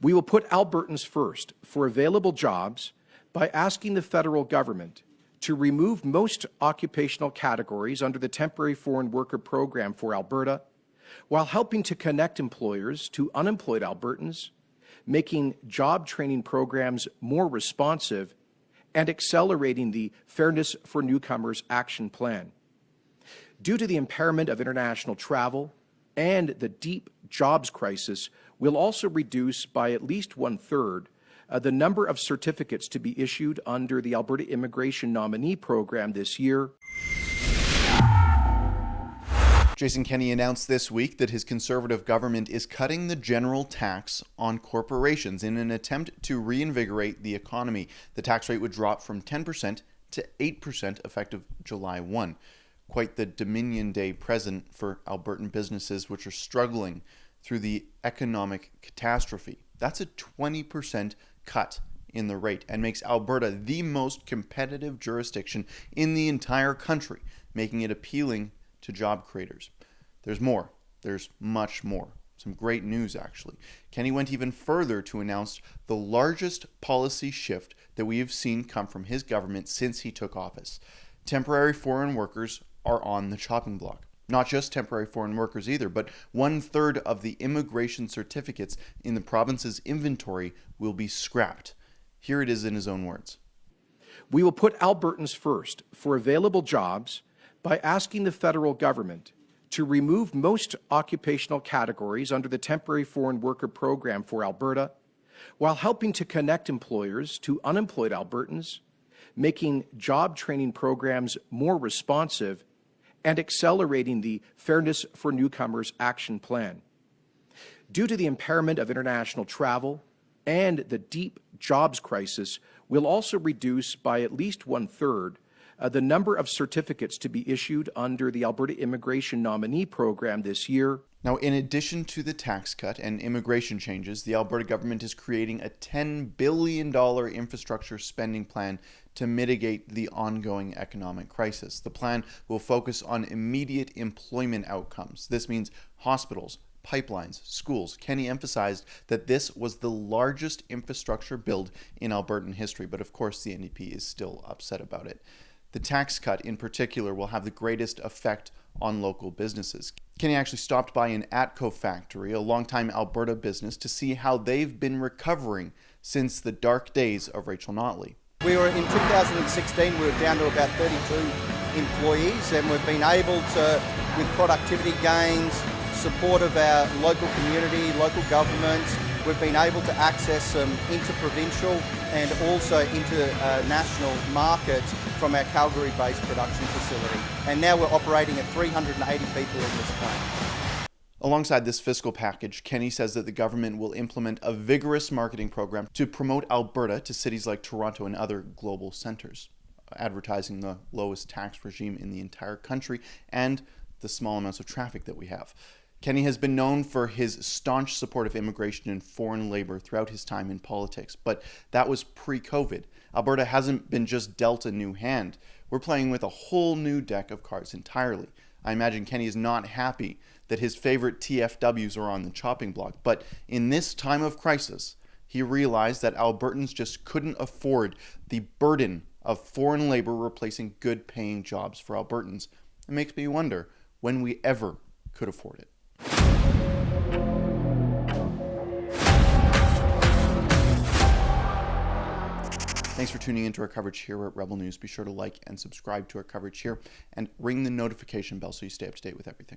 We will put Albertans first for available jobs by asking the federal government to remove most occupational categories under the Temporary Foreign Worker Program for Alberta, while helping to connect employers to unemployed Albertans, making job training programs more responsive, and accelerating the Fairness for Newcomers Action Plan. Due to the impairment of international travel and the deep jobs crisis, we'll also reduce by at least 1/3 the number of certificates to be issued under the Alberta Immigration Nominee Program this year. Jason Kenney announced this week that his Conservative government is cutting the general tax on corporations in an attempt to reinvigorate the economy. The tax rate would drop from 10% to 8% effective July 1. Quite the Dominion Day present for Albertan businesses which are struggling through the economic catastrophe. That's a 20% cut in the rate and makes Alberta the most competitive jurisdiction in the entire country, making it appealing to job creators. There's more. There's much more. Some great news, actually. Kenney went even further to announce the largest policy shift that we have seen come from his government since he took office. Temporary foreign workers are on the chopping block. Not just temporary foreign workers either, but 1/3 of the immigration certificates in the province's inventory will be scrapped. Here it is in his own words. We will put Albertans first for available jobs by asking the federal government to remove most occupational categories under the Temporary Foreign Worker Program for Alberta, while helping to connect employers to unemployed Albertans, making job training programs more responsive, and accelerating the Fairness for Newcomers Action Plan. Due to the impairment of international travel and the deep jobs crisis, we'll also reduce by at least 1/3 the number of certificates to be issued under the Alberta Immigration Nominee Program this year. Now, in addition to the tax cut and immigration changes, the Alberta government is creating a $10 billion infrastructure spending plan to mitigate the ongoing economic crisis. The plan will focus on immediate employment outcomes. This means hospitals, pipelines, schools. Kenney emphasized that this was the largest infrastructure build in Albertan history, but of course the NDP is still upset about it. The tax cut in particular will have the greatest effect on local businesses. Kenney actually stopped by an Atco factory, a longtime Alberta business, to see how they've been recovering since the dark days of Rachel Notley. We were in 2016, we were down to about 32 employees, and we've been able to, with productivity gains, support of our local community, local governments, we've been able to access some interprovincial and also international markets from our Calgary-based production facility. And now we're operating at 380 people in this plant. Alongside this fiscal package, Kenney says that the government will implement a vigorous marketing program to promote Alberta to cities like Toronto and other global centres, advertising the lowest tax regime in the entire country and the small amounts of traffic that we have. Kenney has been known for his staunch support of immigration and foreign labor throughout his time in politics, but that was pre-COVID. Alberta hasn't been just dealt a new hand. We're playing with a whole new deck of cards entirely. I imagine Kenney is not happy that his favorite TFWs are on the chopping block, but in this time of crisis, he realized that Albertans just couldn't afford the burden of foreign labor replacing good-paying jobs for Albertans. It makes me wonder when we ever could afford it. Thanks for tuning into our coverage here at Rebel News. Be sure to like and subscribe to our coverage here and ring the notification bell so you stay up to date with everything.